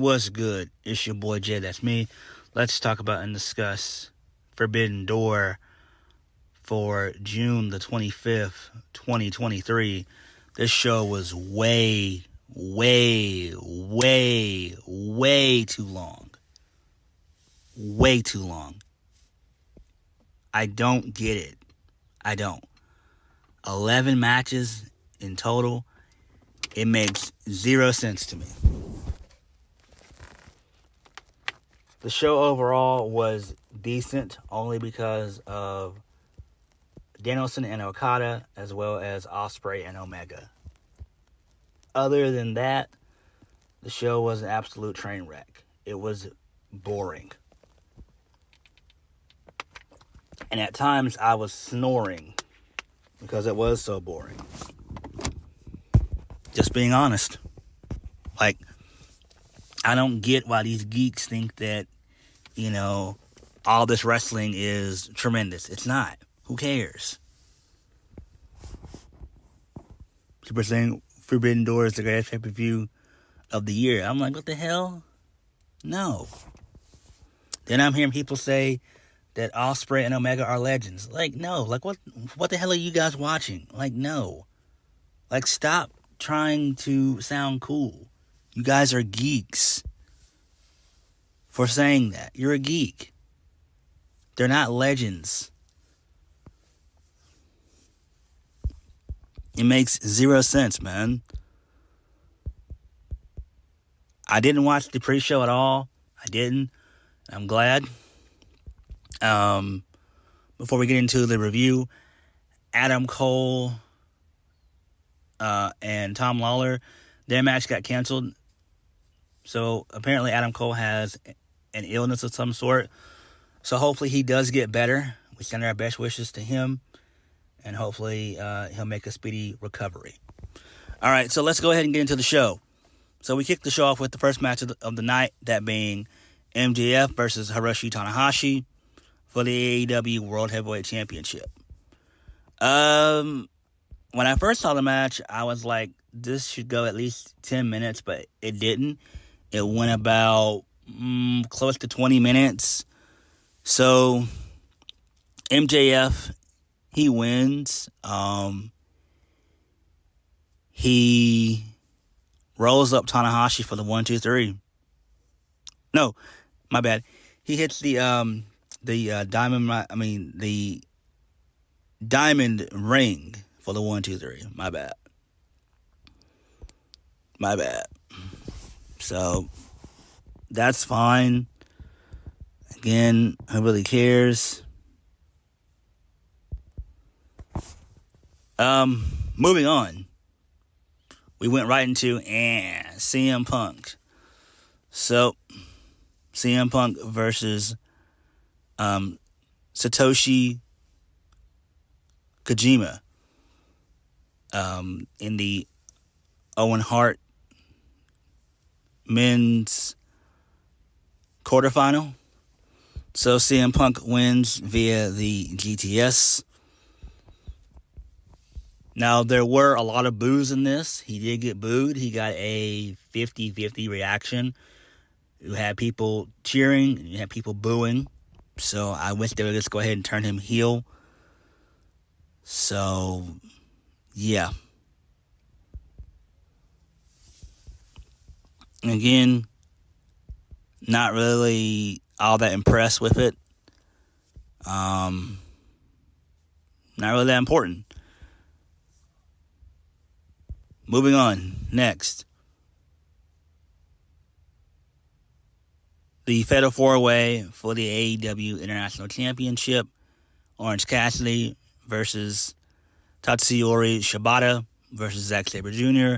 What's good? It's your boy Jay, that's me. Let's talk about and discuss Forbidden Door for June the 25th, 2023. This show was way too long. Way too long. I don't get it. I don't. 11 matches in total. It makes zero sense to me. The show overall was decent only because of Danielson and Okada, as well as Ospreay and Omega. Other than that, the show was an absolute train wreck. It was boring. And at times I was snoring because it was so boring. Just being honest. Like, I don't get why these geeks think that, all this wrestling is tremendous. It's not. Who cares? People are saying Forbidden Door is the greatest pay-per-view of the year. I'm like, what the hell? No. Then I'm hearing people say that Ospreay and Omega are legends. Like, no. Like, what the hell are you guys watching? Like, no. Like, stop trying to sound cool. You guys are geeks for saying that. You're a geek. They're not legends. It makes zero sense, man. I didn't watch the pre-show at all. I didn't. I'm glad. Before we get into the review, Adam Cole and Tom Lawler, their match got canceled. So apparently Adam Cole has an illness of some sort. So hopefully he does get better. We send our best wishes to him. And hopefully he'll make a speedy recovery. All right, so let's go ahead and get into the show. So we kicked the show off with the first match of the night, that being MJF versus Hiroshi Tanahashi for the AEW World Heavyweight Championship. When I first saw the match, I was like, this should go at least 10 minutes, but it didn't. It went about close to 20 minutes. So MJF, he wins. He rolls up Tanahashi for the 1-2-3. No, my bad. He hits the diamond ring for the 1-2-3. My bad. So that's fine. Again, who really cares? Moving on. We went right into CM Punk. So, CM Punk versus Satoshi Kojima in the Owen Hart men's quarterfinal. So CM Punk wins via the GTS. Now, there were a lot of boos in this. He did get booed. He got a 50-50 reaction. You had people cheering, and you had people booing. So I wish they would just go ahead and turn him heel. So, yeah. Again, not really all that impressed with it. Not really that important. Moving on. Next. The Fatal 4-Way for the AEW International Championship. Orange Cassidy versus Tatsuyori Shibata versus Zack Sabre Jr.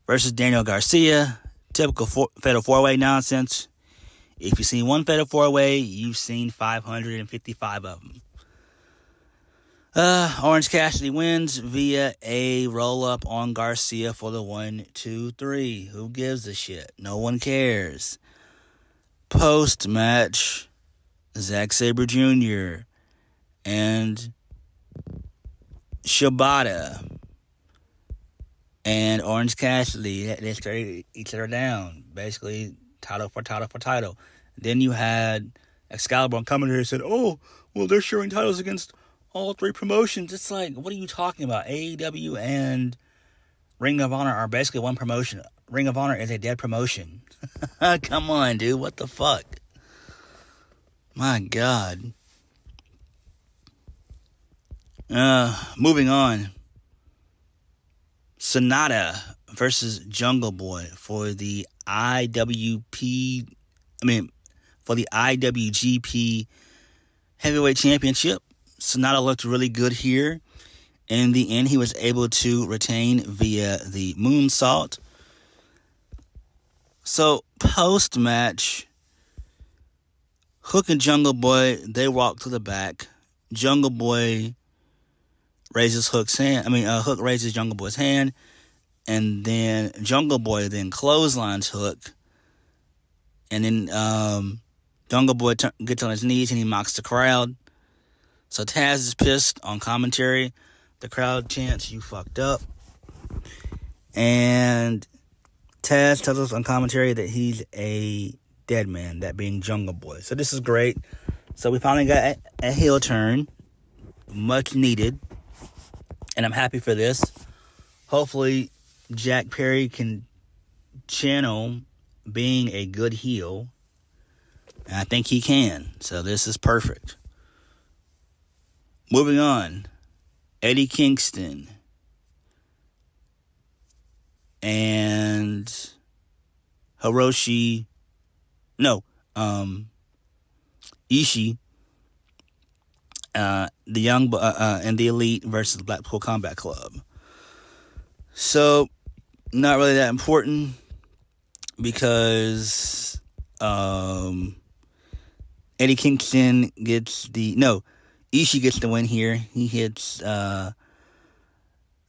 versus Daniel Garcia. Typical Fatal 4-Way nonsense. If you've seen one Fatal 4-Way, you've seen 555 of them. Orange Cassidy wins via a roll-up on Garcia for the 1-2-3. Who gives a shit? No one cares. Post-match, Zack Sabre Jr. and Shibata and Orange Cassidy, they started each other down. Basically, title for title for title. Then you had Excalibur on commentary said, oh, well, they're sharing titles against all three promotions. It's like, what are you talking about? AEW and Ring of Honor are basically one promotion. Ring of Honor is a dead promotion. Come on, dude. What the fuck? My God. Moving on. Sanada versus Jungle Boy for the IWGP Heavyweight Championship. Sonata looked really good here. In the end, he was able to retain via the moonsault. So, post-match, Hook and Jungle Boy, they walk to the back. Jungle Boy raises Hook's hand. Hook raises Jungle Boy's hand. And then Jungle Boy then clotheslines Hook. And then Jungle Boy gets on his knees and he mocks the crowd. So Taz is pissed on commentary. The crowd chants, "You fucked up." And Taz tells us on commentary that he's a dead man, that being Jungle Boy. So this is great. So we finally got a heel turn. Much needed. And I'm happy for this. Hopefully Jack Perry can channel being a good heel. And I think he can. So this is perfect. Moving on. Eddie Kingston and Ishii the Young and the Elite versus Blackpool Combat Club. So, not really that important because Eddie Kingston gets Ishii gets the win here. He hits the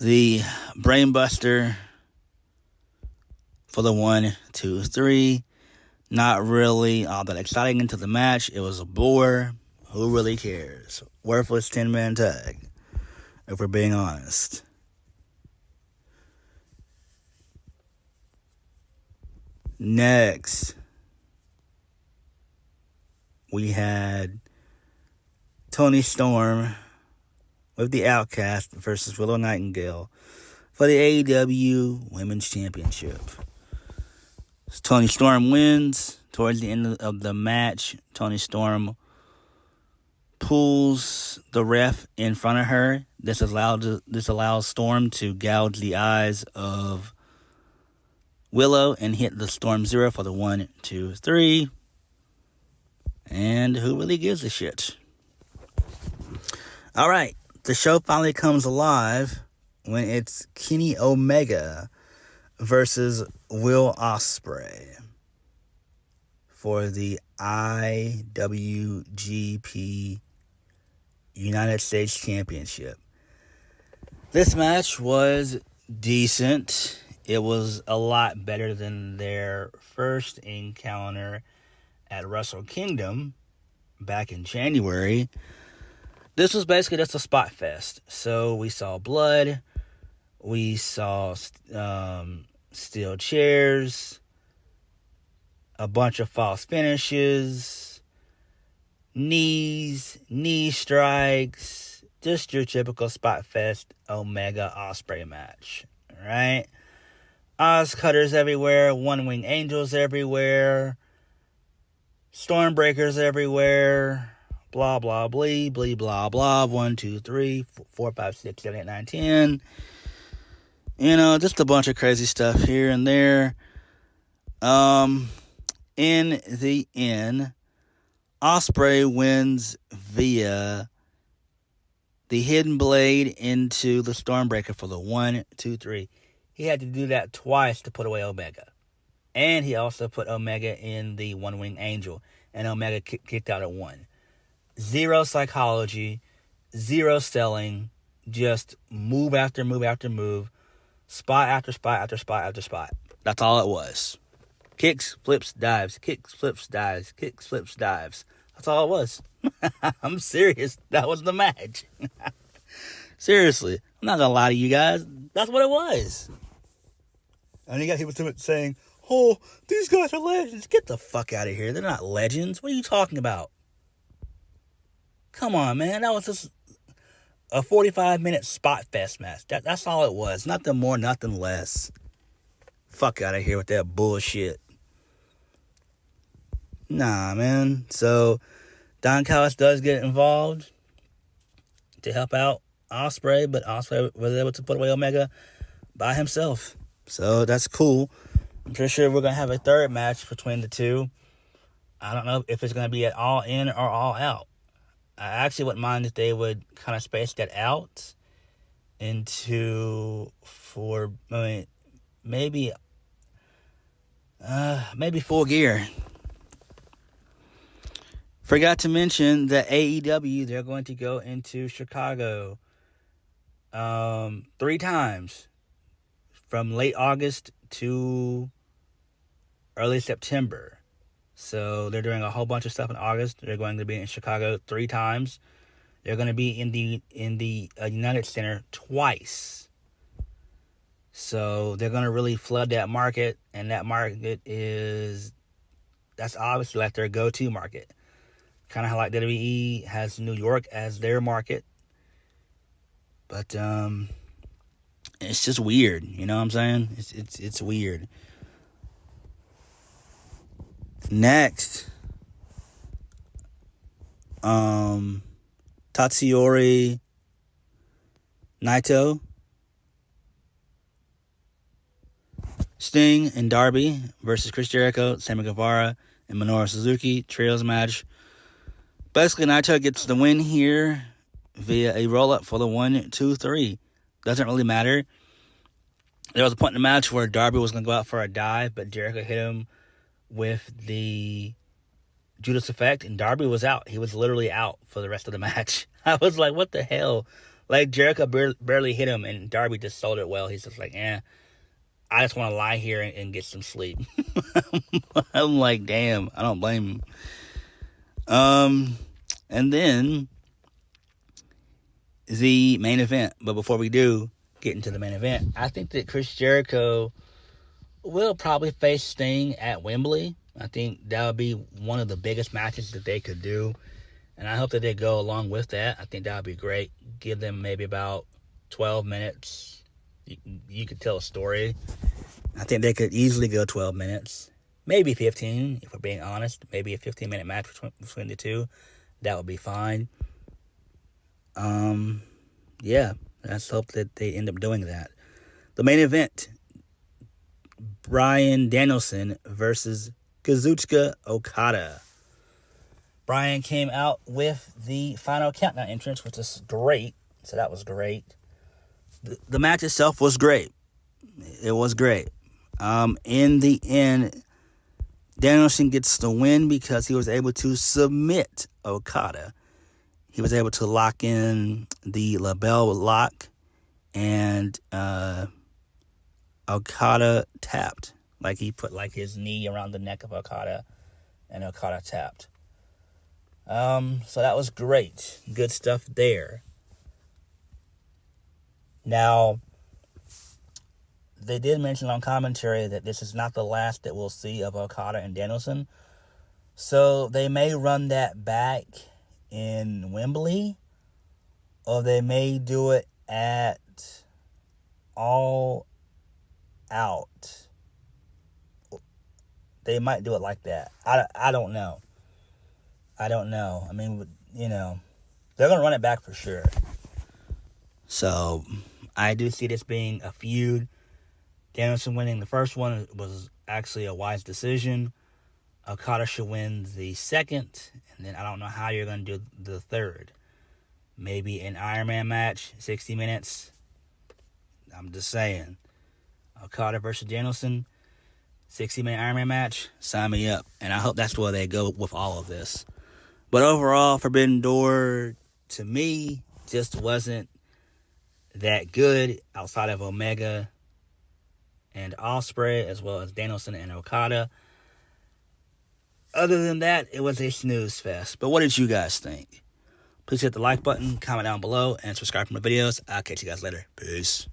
Brainbuster for the 1, 2, 3. Not really all that exciting into the match. It was a bore. Who really cares? Worthless 10-man tag, if we're being honest. Next, we had Toni Storm with the Outcast versus Willow Nightingale for the AEW Women's Championship. So Toni Storm wins. Towards the end of the match, Toni Storm pulls the ref in front of her. This allows Storm to gouge the eyes of Willow and hit the Storm Zero for the 1, 2, 3. And who really gives a shit? All right, the show finally comes alive when it's Kenny Omega versus Will Ospreay for the IWGP United States Championship. This match was decent. It was a lot better than their first encounter at Wrestle Kingdom back in January. This was basically just a spot fest. So we saw blood. We saw steel chairs. A bunch of false finishes. Knees. Knee strikes. Just your typical spot fest Omega Ospreay match. Right? Oz cutters everywhere. One wing angels everywhere. Stormbreakers everywhere. Blah, blah, blee, blee, blah, blah. 1, 2, 3, 4, 5, 6, 7, 8, 9, 10. Just a bunch of crazy stuff here and there. In the end, Ospreay wins via the hidden blade into the Stormbreaker for the 1, 2, 3. He had to do that twice to put away Omega. And he also put Omega in the One Wing Angel. And Omega kicked out at 1. Zero psychology. Zero selling. Just move after move after move. Spot after spot after spot after spot. That's all it was. Kicks, flips, dives. Kicks, flips, dives. Kicks, flips, dives. That's all it was. I'm serious. That was the match. Seriously. I'm not going to lie to you guys. That's what it was. And you got people saying, oh, these guys are legends. Get the fuck out of here. They're not legends. What are you talking about? Come on, man. That was just a 45-minute spot fest match. That's all it was. Nothing more, nothing less. Fuck out of here with that bullshit. Nah, man. So, Don Callis does get involved to help out Ospreay, but Ospreay was able to put away Omega by himself. So, that's cool. I'm pretty sure we're going to have a third match between the two. I don't know if it's going to be at All In or All Out. I actually wouldn't mind if they would kind of space that out into maybe Full Gear. Forgot to mention that AEW, they're going to go into Chicago 3 times from late August to early September. So they're doing a whole bunch of stuff in August. They're going to be in Chicago 3 times. They're going to be in the United Center twice. So they're going to really flood that market, and that market that's obviously like their go-to market. Kind of like WWE has New York as their market. But it's just weird, you know what I'm saying? It's weird. Next, Tatsuyori Naito, Sting and Darby versus Chris Jericho, Sammy Guevara, and Minoru Suzuki trios match. Basically, Naito gets the win here via a roll-up for the 1, 2, 3. Doesn't really matter. There was a point in the match where Darby was going to go out for a dive, but Jericho hit him with the Judas Effect, and Darby was out. He was literally out for the rest of the match. I was like, what the hell? Like, Jericho barely hit him, and Darby just sold it well. He's just like, I just want to lie here and get some sleep. I'm like, damn, I don't blame him. And then the main event. But before we do get into the main event, I think that Chris Jericho will probably face Sting at Wembley. I think that would be one of the biggest matches that they could do. And I hope that they go along with that. I think that would be great. Give them maybe about 12 minutes. You could tell a story. I think they could easily go 12 minutes. Maybe 15, if we're being honest. Maybe a 15-minute match between the two. That would be fine. Yeah, let's hope that they end up doing that. The main event, Bryan Danielson versus Kazuchika Okada. Bryan came out with the final countdown entrance, which is great. So that was great. The match itself was great. It was great. In the end, Danielson gets the win because he was able to submit Okada. He was able to lock in the label lock, and Okada tapped. Like, he put like his knee around the neck of Okada, and Okada tapped. So that was great. Good stuff there. Now, they did mention on commentary that this is not the last that we'll see of Okada and Danielson. So they may run that back in Wembley, or they may do it at All Out. They might do it like that. I don't know. I don't know. I mean, you know, they're going to run it back for sure. So I do see this being a feud. Danielson winning the first one was actually a wise decision. Okada should win the second, and then I don't know how you're going to do the third. Maybe an Iron Man match, 60 minutes. I'm just saying. Okada versus Danielson, 60-minute Iron Man match, sign me up. And I hope that's where they go with all of this. But overall, Forbidden Door, to me, just wasn't that good outside of Omega and Ospreay, as well as Danielson and Okada. Other than that, it was a snooze fest. But what did you guys think? Please hit the like button, comment down below, and subscribe for my videos. I'll catch you guys later. Peace.